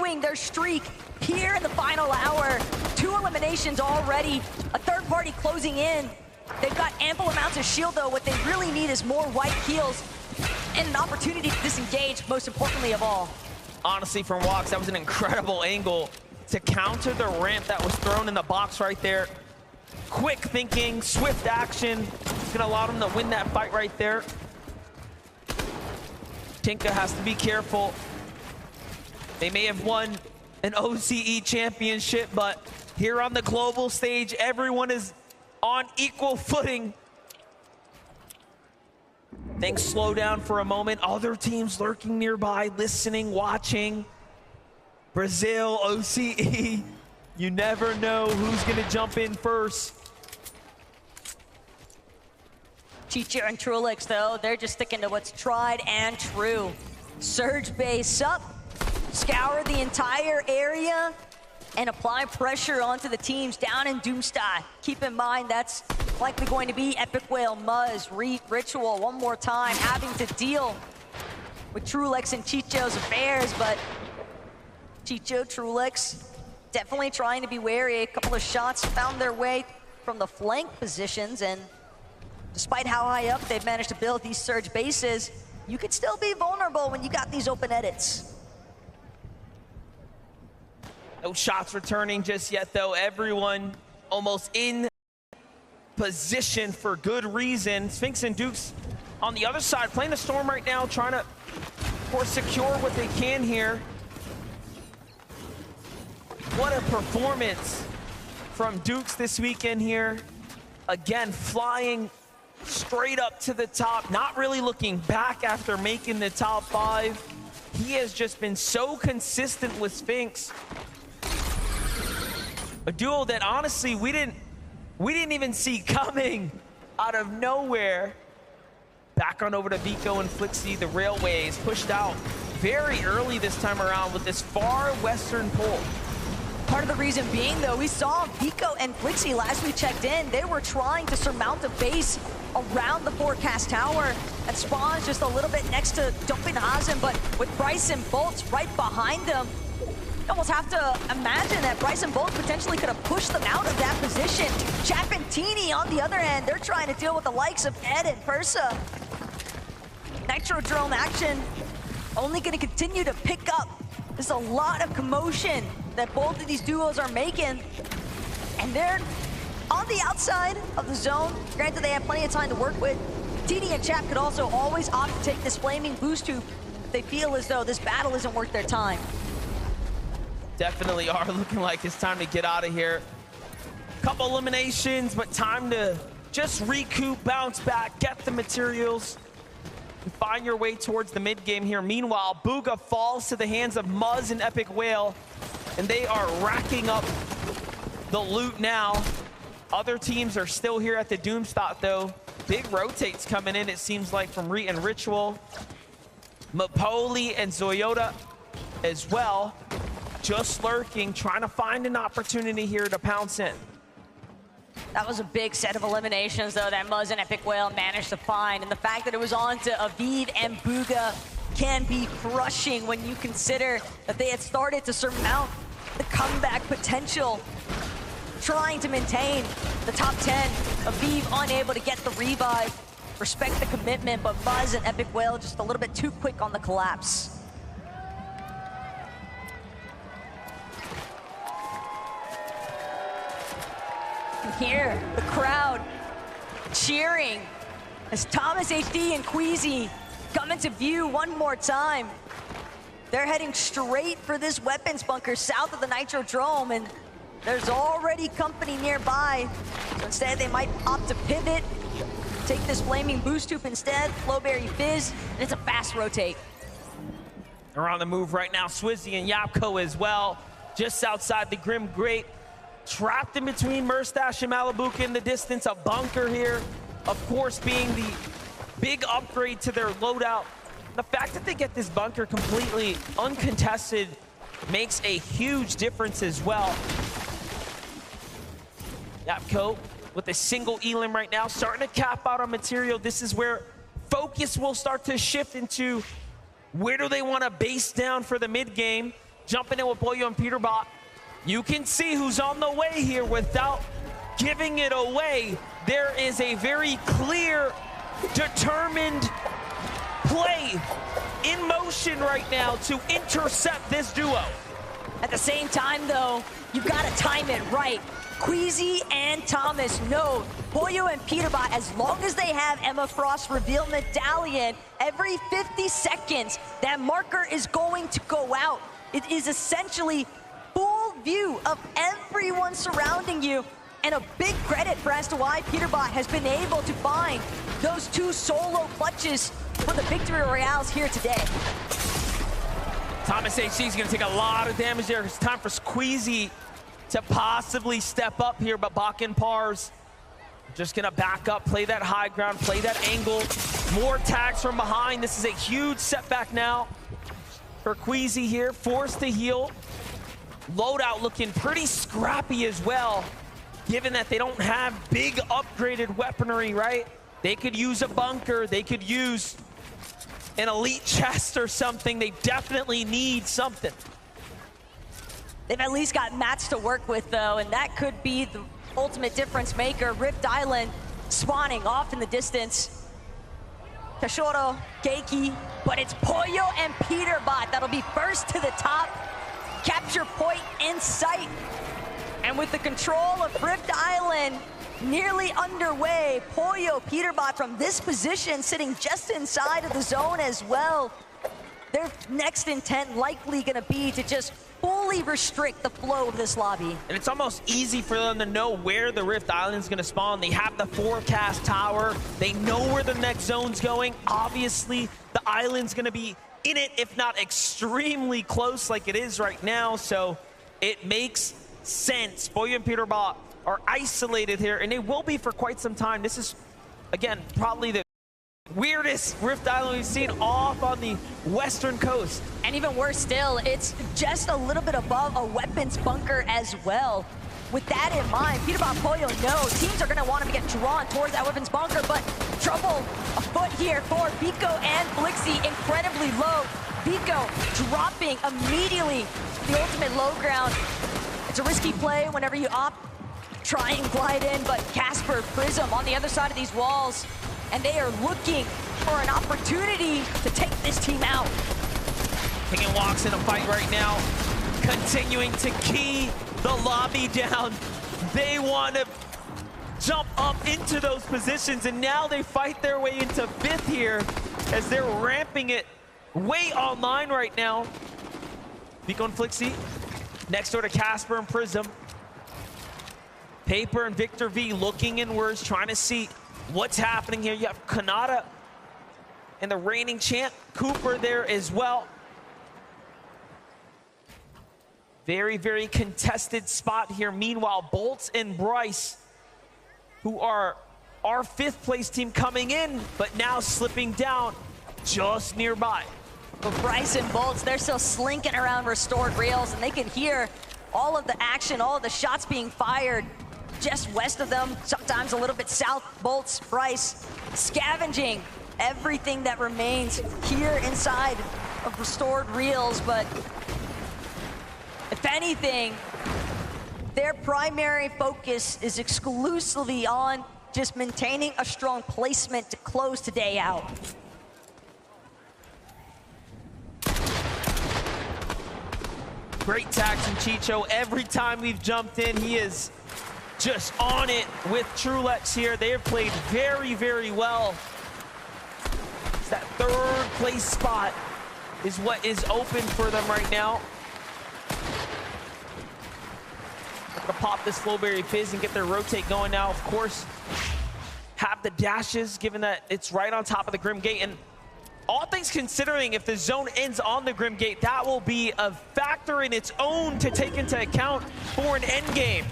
continuing their streak here in the final hour. 2 eliminations already, a third party closing in. They've got ample amounts of shield though. What they really need is more white heals and an opportunity to disengage, most importantly of all. Honestly, from Walks, that was an incredible angle to counter the ramp that was thrown in the box right there. Quick thinking, swift action. It's gonna allow them to win that fight right there. Tinka has to be careful. They may have won an OCE championship, but here on the global stage, everyone is on equal footing. Things slow down for a moment. Other teams lurking nearby, listening, watching. Brazil, OCE, you never know who's gonna jump in first. Chicho and Trulix, though, they're just sticking to what's tried and true. Surge base up, scour the entire area, and apply pressure onto the teams down in Doomsday. Keep in mind, that's likely going to be Epic Whale, Muzz, Ritual, one more time, having to deal with Trulix and Chicho's affairs, but Chicho, Trulix, definitely trying to be wary. A couple of shots found their way from the flank positions, and despite how high up they've managed to build these surge bases, you could still be vulnerable when you got these open edits. No shots returning just yet, though. Everyone almost in position for good reason. Sphinx and Dukes on the other side, playing the Storm right now, trying to, of course, secure what they can here. What a performance from Dukes this weekend here. Again, flying straight up to the top, not really looking back after making the top 5. He has just been so consistent with Sphinx. A duo that honestly we didn't even see coming out of nowhere. Back on over to Vico and Flixie. The Railways pushed out very early this time around with this far western pull. Part of the reason being, though, we saw Vico and Flixie last we checked in. They were trying to surmount a base around the forecast tower that spawns just a little bit next to Dopinhazen, but with Bryce and Bolts right behind them, you almost have to imagine that Bryce and Bolts potentially could have pushed them out of that position. Chap and Teeny, on the other hand, they're trying to deal with the likes of Ed and Persa. Nitrodrome action only going to continue to pick up. There's a lot of commotion that both of these duos are making, and they're on the outside of the zone. Granted, they have plenty of time to work with. TD and Chap could also always opt to take this flaming boost tube if they feel as though this battle isn't worth their time. Definitely are looking like it's time to get out of here. Couple eliminations, but time to just recoup, bounce back, get the materials, and find your way towards the mid game here. Meanwhile, Booga falls to the hands of Muzz and Epic Whale, and they are racking up the loot now. Other teams are still here at the Doomstot, though. Big rotates coming in, it seems like, from Reet and Ritual. Mapoli and Zoyota as well, just lurking, trying to find an opportunity here to pounce in. That was a big set of eliminations, though, that Muzz and Epic Whale managed to find. And the fact that it was on to Aviv and Booga can be crushing when you consider that they had started to surmount the comeback potential, trying to maintain the top 10. Aviv unable to get the revive. Respect the commitment, but Muzz and Epic Whale just a little bit too quick on the collapse. Here, the crowd cheering as Thomas HD and Queasy come into view one more time. They're heading straight for this weapons bunker south of the Nitrodrome, and there's already company nearby. So instead, they might opt to pivot, take this flaming boost tube instead, Flowberry Fizz, and it's a fast rotate. They're on the move right now, Swizzy and Yapko as well, just outside the Grim Grape. Trapped in between Murstache and Malibuca in the distance. A bunker here, of course, being the big upgrade to their loadout. The fact that they get this bunker completely uncontested makes a huge difference as well. Yapko with a single elim right now, starting to cap out on material. This is where focus will start to shift into where do they want to base down for the mid game. jumping in with Pollo and Peterbot. You can see who's on the way here without giving it away. There is a very clear, determined play in motion right now to intercept this duo. At the same time, though, you've got to time it right. Queasy and Thomas know Pollo and Peterbot, as long as they have Emma Frost reveal Medallion, every 50 seconds, that marker is going to go out. It is essentially full view of everyone surrounding you, and a big credit for as to why Peterbot has been able to find those 2 solo clutches for the victory royales here today. Thomas HC is going to take a lot of damage there. It's time for Squeezy to possibly step up here, but Bach and Pars just going to back up, play that high ground, play that angle. More tags from behind. This is a huge setback now for Queasy here, forced to heal. Loadout looking pretty scrappy as well, given that they don't have big upgraded weaponry, right? They could use a bunker, they could use an elite chest or something. They definitely need something. They've at least got mats to work with, though, and that could be the ultimate difference maker. Rift Island spawning off in the distance. Kashoro, Keiki, but it's Pollo and Peterbot that'll be first to the top. Capture point in sight. And with the control of Rift Island nearly underway, Pollo, Peterbot from this position sitting just inside of the zone as well. Their next intent likely gonna be to just fully restrict the flow of this lobby. And it's almost easy for them to know where the Rift Island's gonna spawn. They have the forecast tower. They know where the next zone's going. Obviously, the island's gonna be in it, if not extremely close like it is right now. So it makes sense. Pollo and Peterbot are isolated here, and they will be for quite some time. This is, again, probably the weirdest Rift Island we've seen off on the western coast. And even worse still, it's just a little bit above a weapons bunker as well. With that in mind, Peterbot and Pollo know teams are going to want to get drawn towards that weapons bunker, but trouble afoot here for Vico and Blixie, incredibly low. Vico dropping immediately the ultimate low ground. It's a risky play whenever you opt try and glide in, but Casper, Prism on the other side of these walls, and they are looking for an opportunity to take this team out. Taking walks in a fight right now, continuing to key the lobby down. They want to jump up into those positions, and now they fight their way into 5th here as they're ramping it way online right now. Vico and Flixie next door to Casper and Prism. Paper and Victor V looking inwards, trying to see what's happening here. You have Kanata and the reigning champ, Cooper, there as well. Very, very contested spot here. Meanwhile, Bolts and Bryce, who are our 5th place team coming in, but now slipping down just nearby. But Bryce and Bolts, they're still slinking around restored rails, and they can hear all of the action, all of the shots being fired just west of them, sometimes a little bit south. Bolts, Bryce, scavenging everything that remains here inside of restored reels, but if anything, their primary focus is exclusively on just maintaining a strong placement to close today out. Great tags from Chicho. Every time we've jumped in, he is just on it with Trulex here. They have played very, very well. It's that 3rd place spot is what is open for them right now. They're gonna pop this Flowberry Fizz and get their rotate going now. Of course, have the dashes, given that it's right on top of the Grim Gate. And all things considering, if the zone ends on the Grim Gate, that will be a factor in its own to take into account for an end game.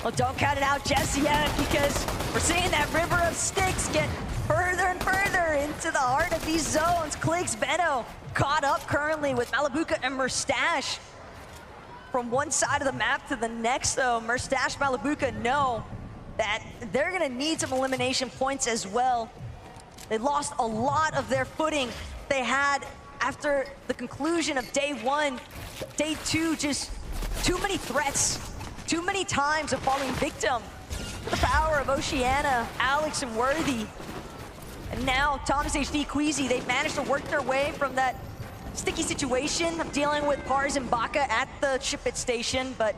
Well, don't count it out just yet, because we're seeing that river of sticks get further and further into the heart of these zones. Kligs Benno caught up currently with Malabuka and Murstache. From one side of the map to the next, though, Murstache, Malabuka know that they're gonna need some elimination points as well. They lost a lot of their footing they had after the conclusion of day one, day two, just too many threats, too many times of falling victim to the power of Oceana, Alex, and Worthy. And now Thomas HD, Queasy, they've managed to work their way from that sticky situation of dealing with Pars and Baka at the ship-it station, but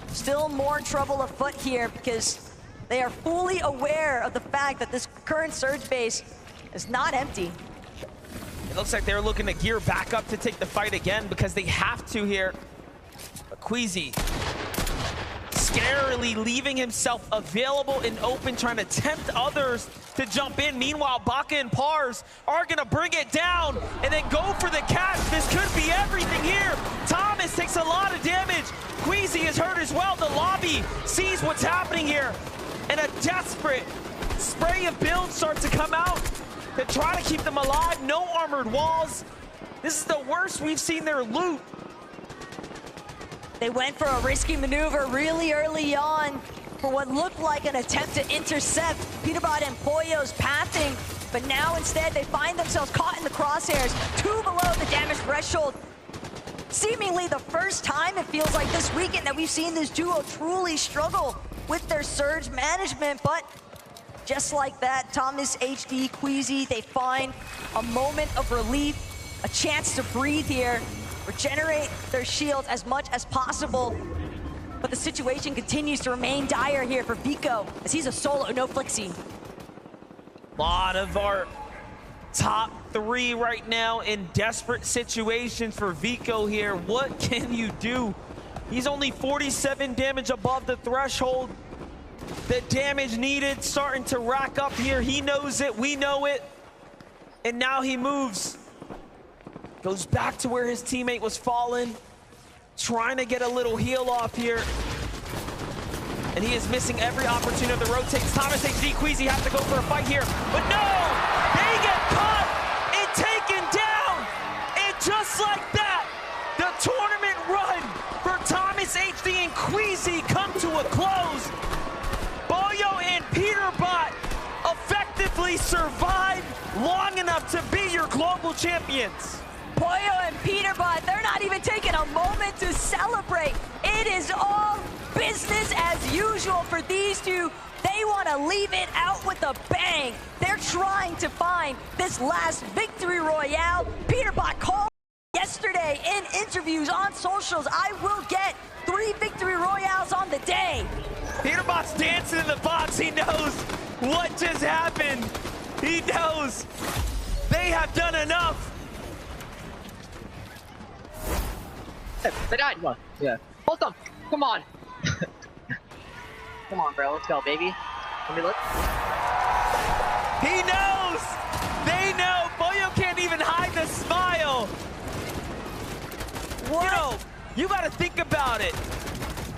still more trouble afoot here because they are fully aware of the fact that this current Surge base is not empty. It looks like they're looking to gear back up to take the fight again because they have to here. But Queasy scarily leaving himself available and open, trying to tempt others to jump in. Meanwhile, Baka and Pars are gonna bring it down and then go for the catch. This could be everything here. Thomas takes a lot of damage. Queasy is hurt as well. The lobby sees what's happening here, and a desperate spray of builds starts to come out to try to keep them alive. No armored walls. This is the worst we've seen their loot. They went for a risky maneuver really early on for what looked like an attempt to intercept Peterbot and Pollo's pathing, but now instead they find themselves caught in the crosshairs, 2 below the damage threshold. Seemingly the first time it feels like this weekend that we've seen this duo truly struggle with their Surge management, but just like that, Thomas HD, Queasy, they find a moment of relief, a chance to breathe here, regenerate their shields as much as possible. But the situation continues to remain dire here for Vico, as he's a solo, no Flixie. A lot of our top 3 right now in desperate situations for Vico here. What can you do? He's only 47 damage above the threshold. The damage needed starting to rack up here. He knows it, we know it. And now he moves. Goes back to where his teammate was fallen, trying to get a little heal off here. And he is missing every opportunity that rotates. Thomas HD, Queasy have to go for a fight here, but no! They get caught and taken down! And just like that, the tournament run for Thomas HD and Queasy come to a close. Pollo and Peterbot effectively survived long enough to be your global champions. Pollo and Peterbot, they're not even taking a moment to celebrate. It is all business as usual for these two. They want to leave it out with a bang. They're trying to find this last victory royale. Peterbot called yesterday in interviews on socials, I will get 3 victory royales on the day. Peterbot's dancing in the box. He knows what just happened. He knows they have done enough. They died. What? Yeah. Hold them. Come on. Come on, bro. Let's go, baby. Let me look. He knows. They know. Pollo can't even hide the smile. What? You know, you got to think about it.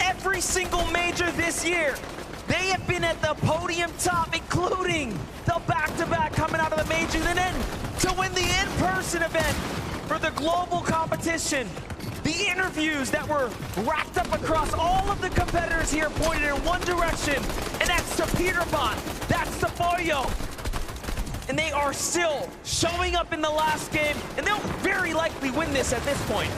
Every single major this year, they have been at the podium top, including the back-to-back coming out of the majors, and then to win the in-person event for the global competition. The interviews that were racked up across all of the competitors here pointed in one direction, and that's to Peterbot, that's to Pollo. And they are still showing up in the last game, and they'll very likely win this at this point.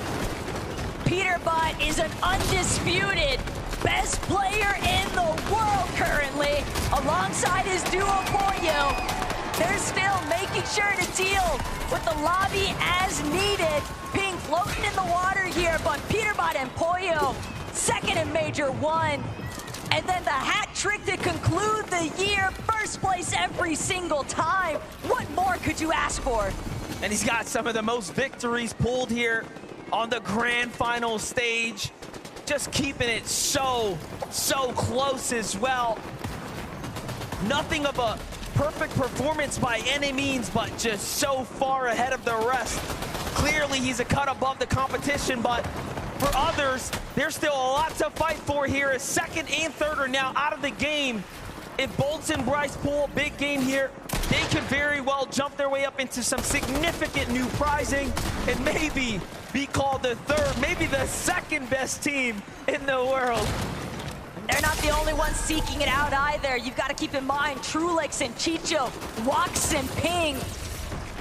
Peterbot is an undisputed best player in the world currently, alongside his duo Pollo. They're still making sure to deal with the lobby as needed, being floating in the water here, but Peterbot and Pollo, second in Major 1. And then the hat trick to conclude the year, first place every single time. What more could you ask for? And he's got some of the most victories pulled here on the grand final stage. Just keeping it so close as well. Nothing of a perfect performance by any means, but just so far ahead of the rest. Clearly, he's a cut above the competition, but for others, there's still a lot to fight for here as second and third are now out of the game. If Bolts and Bryce pull a big game here, they could very well jump their way up into some significant new prizing and maybe be called the third, maybe the second best team in the world. They're not the only ones seeking it out either. You've got to keep in mind Trulix and Chicho, Wax and Ping.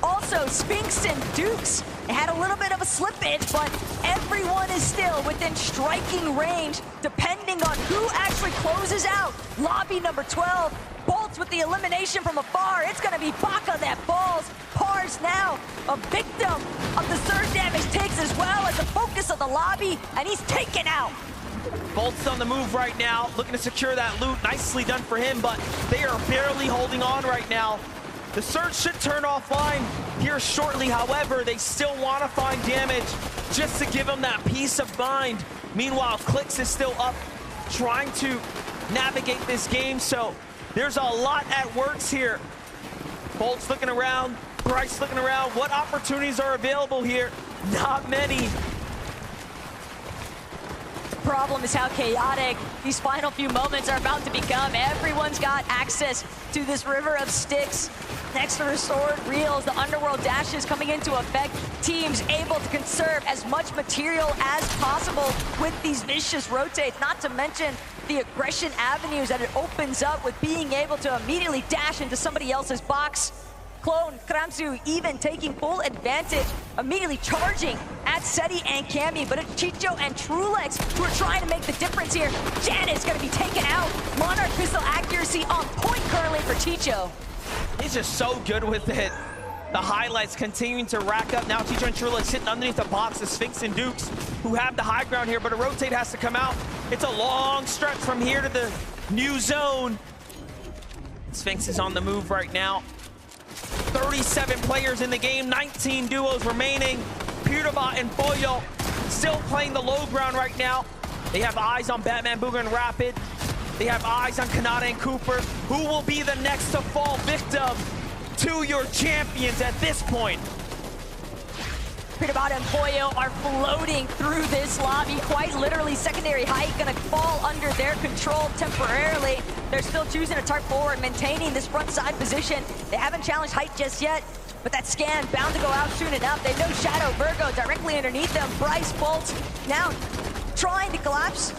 Also, Spinks and Dukes It had a little bit of a slippage, but everyone is still within striking range, depending on who actually closes out. Lobby number 12, Bolts with the elimination from afar. It's gonna be Baka that falls. Pars now a victim of the surge damage takes as well as the focus of the lobby, and he's taken out. Bolt's on the move right now, looking to secure that loot. Nicely done for him, but they are barely holding on right now. The surge should turn offline here shortly. However, they still want to find damage just to give them that peace of mind. Meanwhile, Clix is still up, trying to navigate this game. So there's a lot at works here. Bolt's looking around, Bryce looking around. What opportunities are available here? Not many. Problem is how chaotic these final few moments are about to become. Everyone's got access to this river of sticks. Next to restored reels, the underworld dashes coming into effect. Teams able to conserve as much material as possible with these vicious rotates, not to mention the aggression avenues that it opens up with being able to immediately dash into somebody else's box. Clone, Kramsu even taking full advantage, immediately charging at Seti and Cammy, but it's Chicho and Trulex who are trying to make the difference here. Janet's gonna be taken out. Monarch pistol accuracy on point currently for Chicho. He's just so good with it. The highlights continuing to rack up. Now Chicho and Trulex sitting underneath the box of Sphinx and Dukes, who have the high ground here, but a rotate has to come out. It's a long stretch from here to the new zone. Sphinx is on the move right now. 37 players in the game, 19 duos remaining. Pewterbot and Boyo still playing the low ground right now. They have eyes on Batman, Booger, and Rapid. They have eyes on Kanata and Cooper. Who will be the next to fall victim to your champions at this point? Pewterbot and Boyo are floating through this lobby. Quite literally, secondary height gonna fall under their control temporarily. They're still choosing to tart forward, maintaining this front side position. They haven't challenged height just yet, but that scan bound to go out soon enough. They know Shadow Virgo directly underneath them. Bryce Bolt now trying to collapse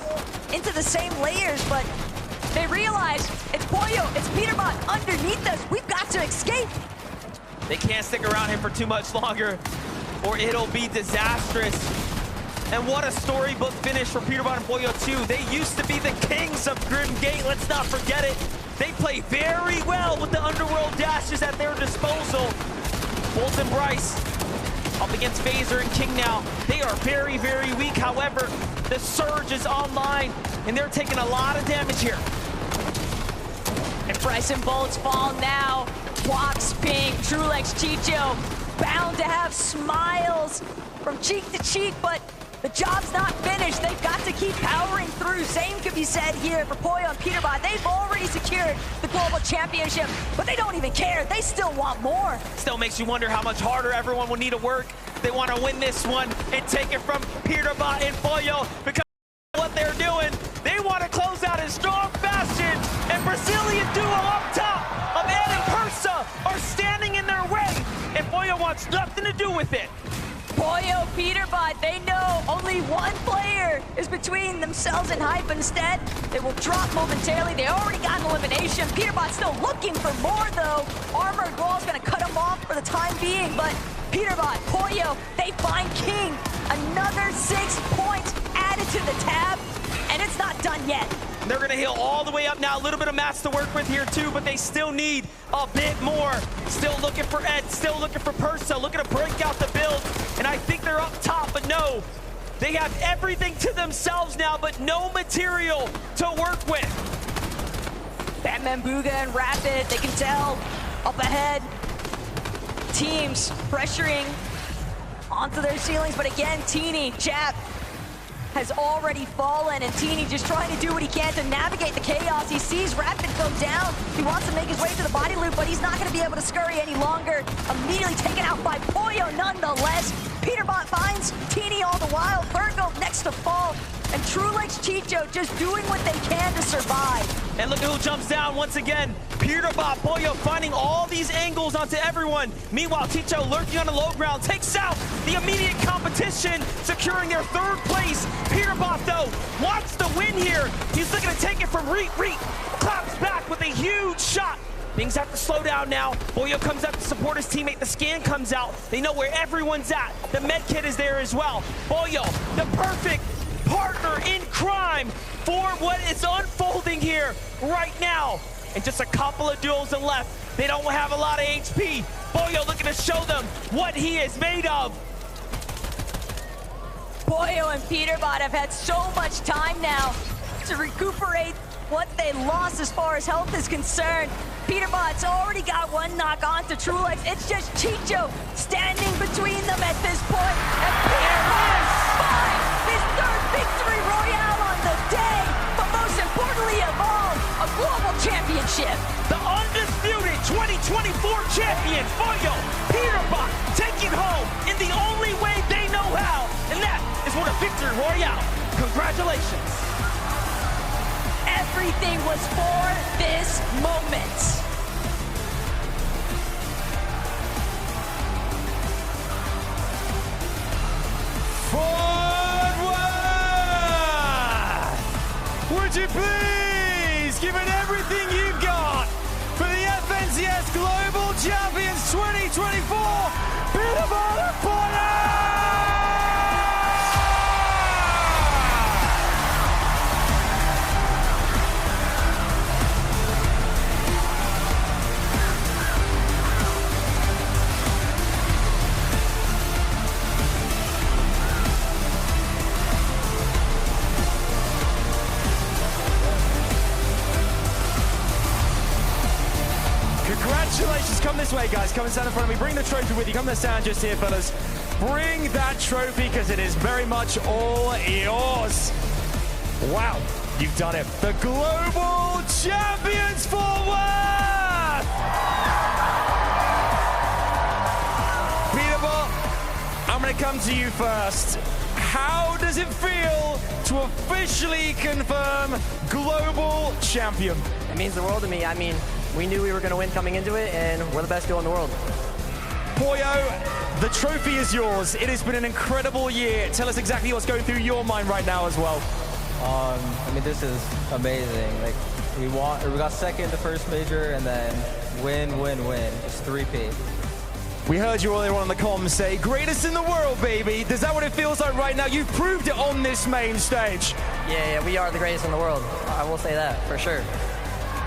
into the same layers, but they realize it's Boyo, it's Pewterbot underneath us. We've got to escape. They can't stick around here for too much longer, or it'll be disastrous. And what a storybook finish for Pewterbot and Boyo 2. They used to be the kings of Grim Gate, let's not forget it. They play very well with the underworld dashes at their disposal. Bolt and Bryce up against Phaser and King now. They are very, very weak. However, the surge is online, and they're taking a lot of damage here. And Bryce and Bolts fall now. Walks, Ping, Trulex, Chicho, bound to have smiles from cheek to cheek, but the job's not finished. They've got to keep powering through. Same could be said here for Boyo and Pewterbot. They've already secured the global championship, but they don't even care. They still want more. Still makes you wonder how much harder everyone will need to work. They want to win this one and take it from Pewterbot and Boyo, because what they're doing, they want to close out in strong fashion, and Brazilian duo up top of Ed and Persa are standing in their way, and Boyo wants nothing to do with it. Boyo, Pewterbot, they know only one player is between themselves and hype. Instead, they will drop momentarily. They already got an elimination. Pewterbot's still looking for more, though. Armored Wall's gonna cut him off for the time being, but Pewterbot, Boyo, they find King. Another 6 points added to the tab, and it's not done yet. They're gonna heal all the way up now. A little bit of mats to work with here too, but they still need a bit more. Still looking for Ed, still looking for Persa, looking to break out the build. And I think they're up top, but no. They have everything to themselves now, but no material to work with. Batman, Booga, and Rapid, they can tell up ahead. Teams pressuring onto their ceilings, but again, Teeny, Jap, has already fallen, and Teeny just trying to do what he can to navigate the chaos. He sees Rapid go down. He wants to make his way to the body loop, but he's not going to be able to scurry any longer. Immediately taken out by Boyo nonetheless. Pewterbot finds Teeny all the while. Virgo next to fall. And Trulex, Chicho just doing what they can to survive. And look at who jumps down once again. Pewterbot, Boyo finding all these angles onto everyone. Meanwhile, Chicho lurking on the low ground takes out the immediate competition, securing their 3rd place. Pewterbot, though, wants to win here. He's looking to take it from Reet. Claps back with a huge shot Things have to slow down now. Boyo comes up to support his teammate. The scan comes out. They know where everyone's at. The med kit is there as well. Boyo, the perfect partner in crime for what is unfolding here right now. And just a couple of duels left. They don't have a lot of HP. Boyo looking to show them what he is made of. Boyo and Peterbot have had so much time now to recuperate what they lost as far as health is concerned. Peterbot's already got one knock onto Trulex. It's just Chicho standing between them at this point. And Peterbot finds his third victory royale on the day, but most importantly of all, a global championship. The undisputed 2024 champion, Boyo, Peterbot, taking home in the only way they know how, and that is with a victory royale. Congratulations. Everything was for this moment. Forward! Would you please give it everything you've got for the FNCS Global Champions 2024 Peterbot and Boyo! Congratulations, come this way guys, come and stand in front of me, bring the trophy with you, come to stand just here fellas. Bring that trophy because it is very much all yours. Wow, you've done it. The Global Champions Fort Worth! Peterbot, I'm going to come to you first. How does it feel to officially confirm Global Champion? It means the world to me. I mean, we knew we were going to win coming into it, and we're the best duo in the world. Boyo, the trophy is yours. It has been an incredible year. Tell us exactly what's going through your mind right now as well. I mean, this is amazing. Like, we got second the first major, and then win. Just three-peat. We heard you earlier on the comms say, greatest in the world, baby. Is that what it feels like right now? You've proved it on this main stage. Yeah, we are the greatest in the world. I will say that, for sure.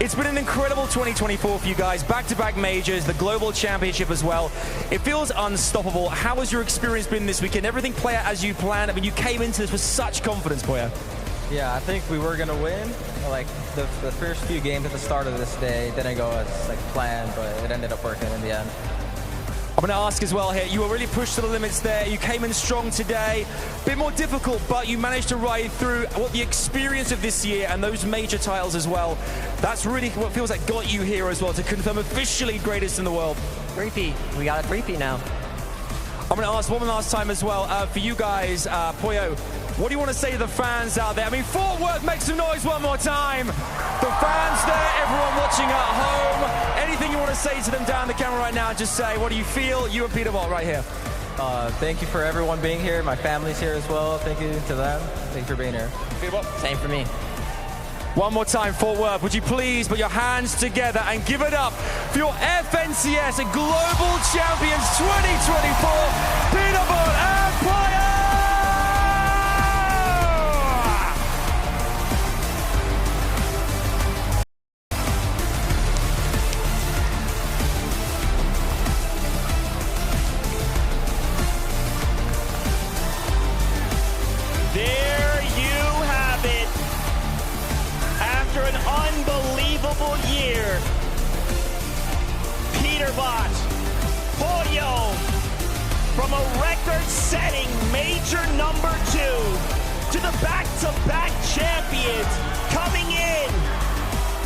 It's been an incredible 2024 for you guys. Back-to-back majors, the Global Championship as well. It feels unstoppable. How has your experience been this weekend? Everything play out as you planned? I mean, you came into this with such confidence, Boyo. Yeah, I think we were going to win. Like, the first few games at the start of this day didn't go as like planned, but it ended up working in the end. I'm going to ask as well here, you were really pushed to the limits there. You came in strong today. Bit more difficult, but you managed to ride through what the experience of this year and those major titles as well. That's really what feels like got you here as well, to confirm officially greatest in the world. Three-peat. We got a three-peat now. I'm going to ask one last time as well, for you guys, Boyo, what do you want to say to the fans out there? I mean, Fort Worth, make some noise one more time. The fans there, everyone watching at home. Anything you want to say to them down the camera right now, just say, what do you feel? You and Peterbot right here. Thank you for everyone being here. My family's here as well. Thank you to them. Thank you for being here. Peterbot. Same for me. One more time, Fort Worth, would you please put your hands together and give it up for your FNCS Global Champions 2024, Peterbot and Boyo! There you have it. After an unbelievable year, Peterbot, Boyo, from a record-setting major number 2 to the back-to-back champions, coming in,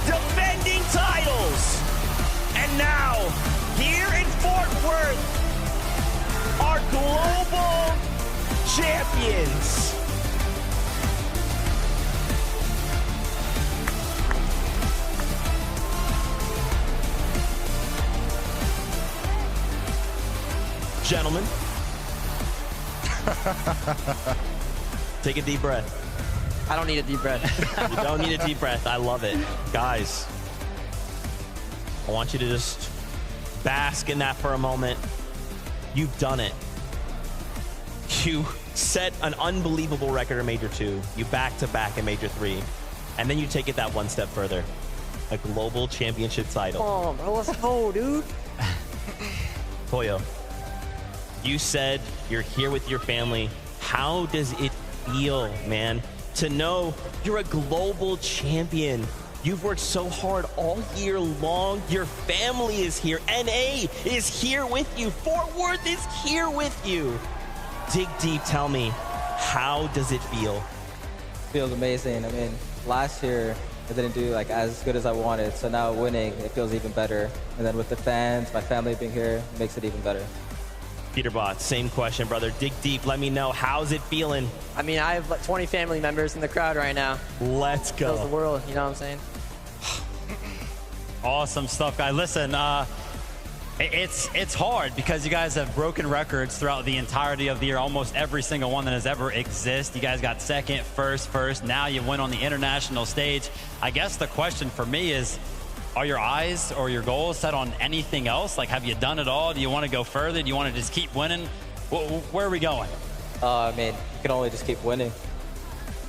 defending titles, and now, here in Fort Worth, our global champions. Gentlemen, take a deep breath. I don't need a deep breath. You don't need a deep breath. I love it. Guys, I want you to just bask in that for a moment. You've done it. You set an unbelievable record in Major 2. You back-to-back in Major 3. And then you take it that one step further. A global championship title. Oh, bro, let's go, dude. Pollo, you said you're here with your family. How does it feel, man, to know you're a global champion? You've worked so hard all year long. Your family is here. NA is here with you. Fort Worth is here with you. Dig deep, tell me, how does it feel? Feels amazing. I mean, last year I didn't do like as good as I wanted, so now winning, it feels even better. And then with the fans, my family being here, it makes it even better. Peterbot, same question, brother. Dig deep, let me know, how's it feeling? I mean, I have like 20 family members in the crowd right now. Let's go. Tells the world, you know what I'm saying? Awesome stuff, guys. Listen, it's hard because you guys have broken records throughout the entirety of the year, almost every single one that has ever existed. You guys got second, first. Now you went on the international stage. I guess the question for me is, are your eyes or your goals set on anything else? Like, have you done it all? Do you want to go further? Do you want to just keep winning? Where are we going? I mean, you can only just keep winning.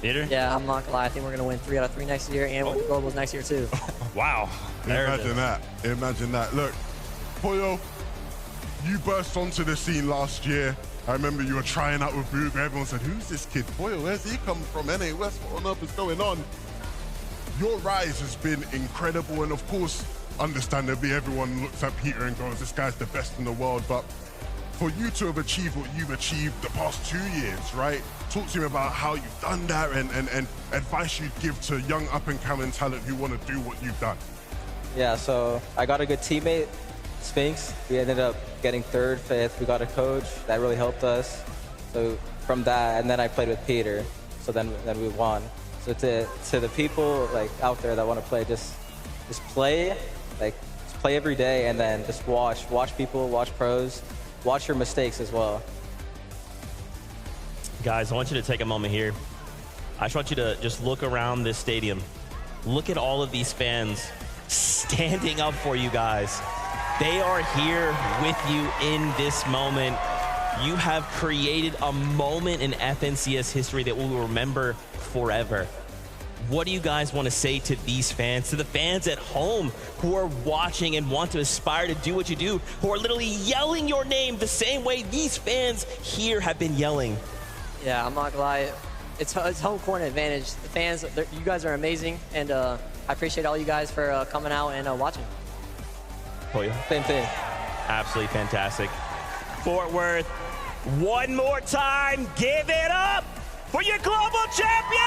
Peter? Yeah, I'm not gonna lie. I think we're gonna win 3 out of 3 next year and win the globals next year too. Wow. Imagine that. Imagine that. Look, Pollo, you burst onto the scene last year. I remember you were trying out with Boog. Everyone said, who's this kid? Pollo, where's he come from? NA West, what on earth is going on? Your rise has been incredible. And of course, understandably, everyone looks at Peter and goes, this guy's the best in the world. But for you to have achieved what you've achieved the past 2 years, right? Talk to me about how you've done that and advice you'd give to young up-and-coming talent who want to do what you've done. Yeah, so I got a good teammate, Sphinx. We ended up getting 3rd, 5th. We got a coach that really helped us. So from that, and then I played with Peter. So then we won. So to the people like out there that want to play, just play, just play every day, and then just watch people, watch pros, watch your mistakes as well. Guys, I want you to take a moment here. I just want you to just look around this stadium. Look at all of these fans standing up for you guys. They are here with you in this moment. You have created a moment in FNCS history that we will remember forever. What do you guys want to say to these fans, to the fans at home who are watching and want to aspire to do what you do, who are literally yelling your name the same way these fans here have been yelling? Yeah, I'm not gonna lie. It's home court advantage. The fans, you guys are amazing, and I appreciate all you guys for coming out and watching. Oh, yeah. Same thing. Absolutely fantastic. Fort Worth, one more time, give it up for your global champions!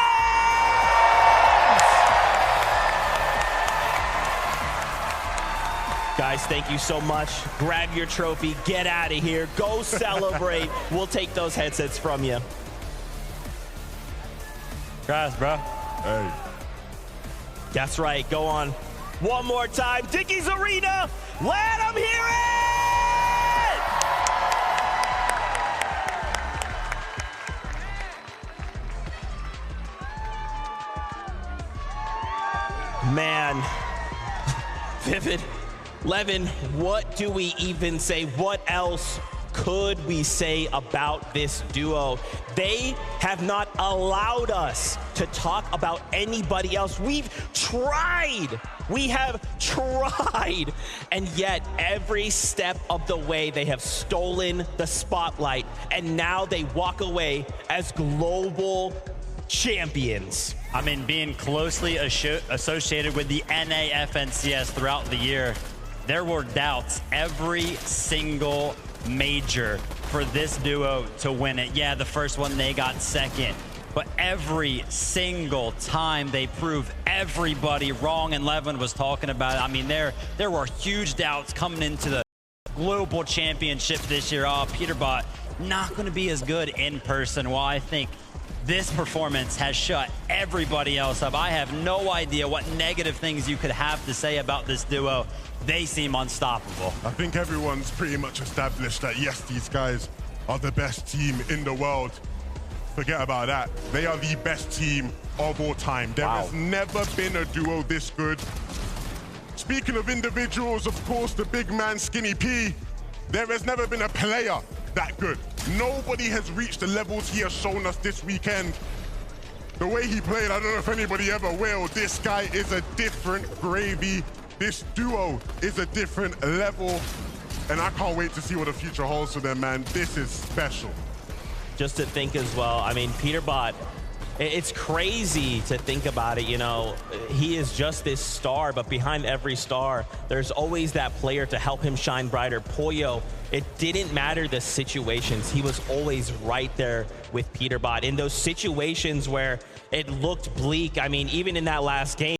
Guys, thank you so much. Grab your trophy, get out of here, go celebrate. We'll take those headsets from you. Guys, bro. Hey. That's right, go on. One more time, Dickies Arena, let them hear it! Man, Vivid, Levin, what do we even say? What else could we say about this duo? They have not allowed us to talk about anybody else. We've tried. We have tried. And yet, every step of the way, they have stolen the spotlight. And now they walk away as global champions. I mean, being closely associated with the NAFNCS throughout the year, there were doubts every single major for this duo to win it. Yeah, the first one they got second, but every single time they proved everybody wrong, and Levin was talking about it. I mean, there were huge doubts coming into the global championship this year. Peterbot not going to be as good in person. Well, I think this performance has shut everybody else up. I have no idea what negative things you could have to say about this duo. They seem unstoppable. I think everyone's pretty much established that, yes, these guys are the best team in the world. Forget about that. They are the best team of all time. There has never been a duo this good. Speaking of individuals, of course, the big man, Skinny P. There has never been a player that good. Nobody has reached the levels he has shown us this weekend. The way he played, I don't know if anybody ever will. This guy is a different gravy. This duo is a different level. And I can't wait to see what the future holds for them, man. This is special. Just to think as well, I mean, Peterbot, it's crazy to think about it, you know. He is just this star, but behind every star, there's always that player to help him shine brighter. Pollo, it didn't matter the situations. He was always right there with Peterbot. In those situations where it looked bleak, I mean, even in that last game,